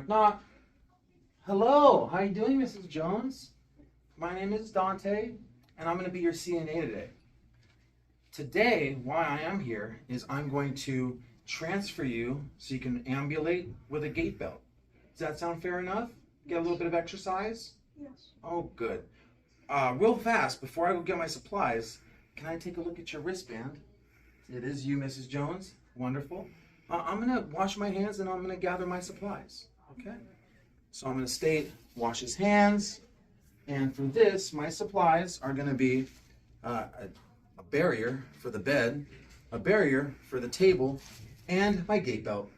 Knock, knock. Hello, how you doing, Mrs. Jones? My name is Dante, and I'm going to be your CNA today. Today, why I am here is I'm going to transfer you so you can ambulate with a gait belt. Does that sound fair enough? Get a little bit of exercise? Yes. Oh, good. Real fast, before I go get my supplies, can I take a look at your wristband? It is you, Mrs. Jones. Wonderful. I'm going to wash my hands and I'm going to gather my supplies. Okay? So I'm going to state, wash his hands. And for this, my supplies are going to be a barrier for the bed, a barrier for the table, and my gait belt.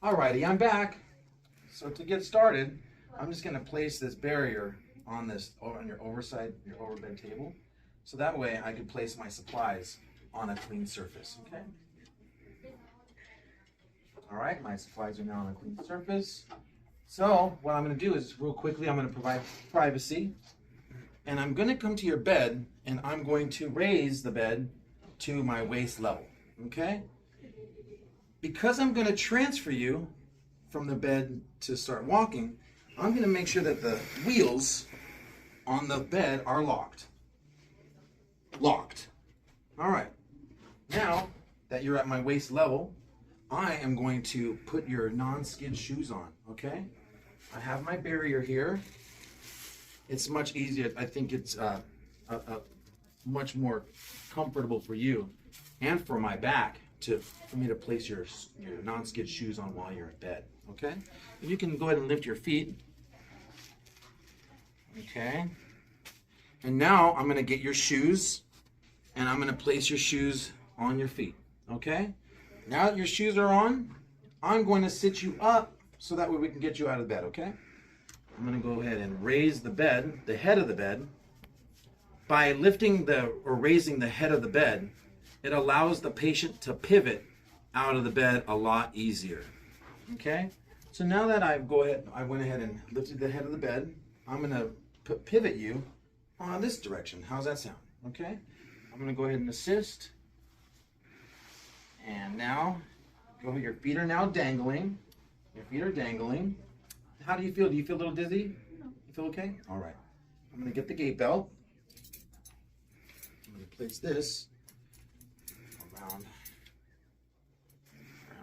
Alrighty, I'm back. So to get started, I'm just going to place this barrier on your overbed table. So that way I can place my supplies on a clean surface, okay? All right, my supplies are now on a clean surface. So what I'm going to do is, real quickly, I'm going to provide privacy. And I'm going to come to your bed, and I'm going to raise the bed to my waist level, okay? Because I'm going to transfer you from the bed to start walking, I'm going to make sure that the wheels on the bed are locked. Locked. All right. Now that you're at my waist level, I am going to put your non-skid shoes on, okay? I have my barrier here. It's much easier. I think it's much more comfortable for you and for my back for me to place your non-skid shoes on while you're in bed, okay? And you can go ahead and lift your feet, okay? And now I'm gonna get your shoes and I'm gonna place your shoes on your feet, okay? Now that your shoes are on, I'm going to sit you up so that way we can get you out of bed, okay? I'm going to go ahead and raise the bed, the head of the bed. By lifting or raising the head of the bed, it allows the patient to pivot out of the bed a lot easier, okay? So now that I went ahead and lifted the head of the bed, I'm going to pivot you on this direction. How's that sound, okay? I'm going to go ahead and assist. And now, your feet are now dangling. Your feet are dangling. How do you feel? Do you feel a little dizzy? No. You feel okay? All right. I'm going to get the gait belt. I'm going to place this around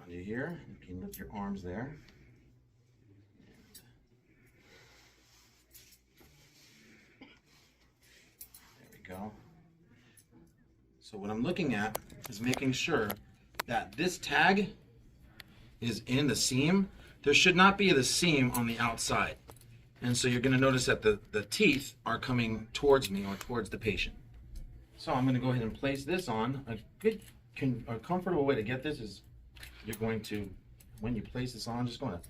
you here. You can lift your arms there. There we go. So what I'm looking at is making sure that this tag is in the seam. There should not be the seam on the outside. And so you're going to notice that the teeth are coming towards me or towards the patient. So I'm going to go ahead and place this on. A comfortable way to get this is you're going to, when you place this on, just going to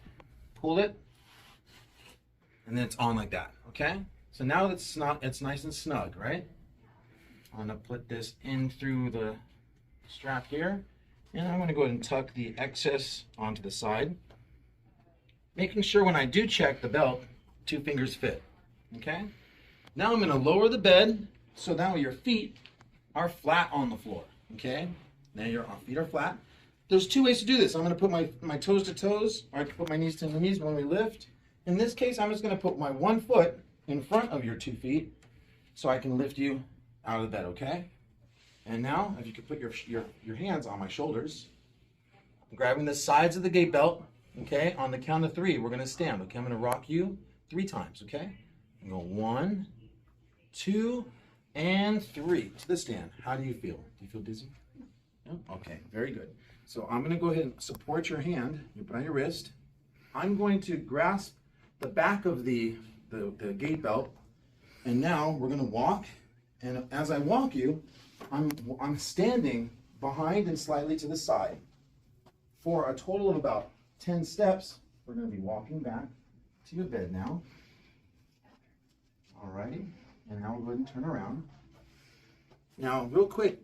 pull it and then it's on like that, okay? So now it's nice and snug, right? I'm going to put this in through the strap here. And I'm going to go ahead and tuck the excess onto the side, making sure when I do check the belt, 2 fingers fit, okay? Now I'm going to lower the bed so now your feet are flat on the floor, okay? Now your feet are flat. There's 2 ways to do this. I'm going to put my toes to toes, or I can put my knees to knees when we lift. In this case, I'm just going to put my 1 foot in front of your 2 feet so I can lift you out of the bed, okay? And now, if you could put your hands on my shoulders, I'm grabbing the sides of the gait belt, okay? On the count of 3, we're gonna stand, okay? I'm gonna rock you 3 times, okay? And go 1, 2, and 3 to the stand. How do you feel? Do you feel dizzy? No? Okay, very good. So I'm gonna go ahead and support your hand, you put on your wrist. I'm going to grasp the back of the gait belt, and now we're gonna walk, and as I walk you, I'm standing behind and slightly to the side. For a total of about 10 steps, we're going to be walking back to your bed now. Alrighty, and now we'll go ahead and turn around. Now, real quick,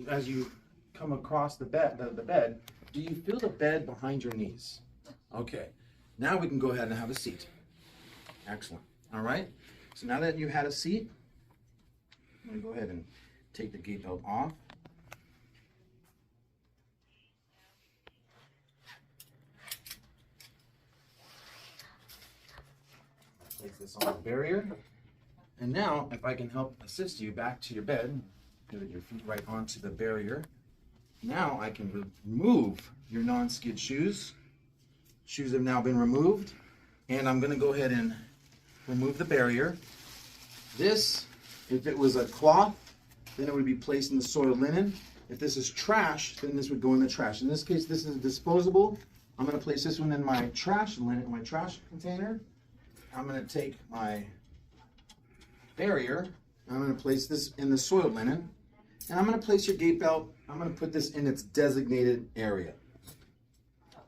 as you come across the bed, do you feel the bed behind your knees? Okay, now we can go ahead and have a seat. Excellent. All right, so now that you had a seat, I'm going to go ahead and take the gait belt off. Place this on the barrier. And now, if I can help assist you back to your bed, pivot your feet right onto the barrier. Now I can remove your non-skid shoes. Shoes have now been removed. And I'm going to go ahead and remove the barrier. This, if it was a cloth, then it would be placed in the soiled linen. If this is trash, then this would go in the trash. In this case, this is disposable. I'm going to place this one in my trash container. I'm going to take my barrier, and I'm going to place this in the soiled linen. And I'm going to place your gate belt. I'm going to put this in its designated area.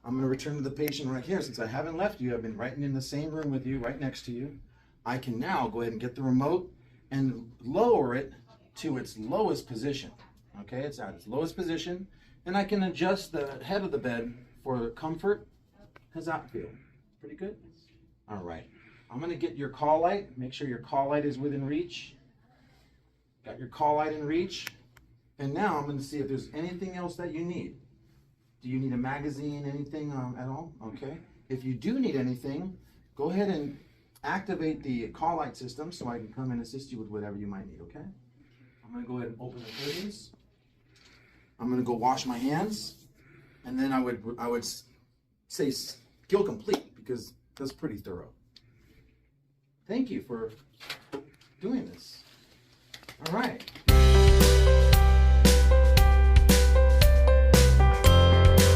I'm going to return to the patient right here. Since I haven't left you, I've been right in the same room with you, right next to you. I can now go ahead and get the remote and lower it to its lowest position. Okay, it's at its lowest position. And I can adjust the head of the bed for comfort. How's that feel? Pretty good? All right. I'm going to get your call light. Make sure your call light is within reach. Got your call light in reach. And now I'm going to see if there's anything else that you need. Do you need a magazine, anything at all? Okay. If you do need anything, go ahead and activate the call light system so I can come and assist you with whatever you might need, okay? I'm going to go ahead and open the curtains. I'm going to go wash my hands. And then I would say skill complete because that's pretty thorough. Thank you for doing this. All right.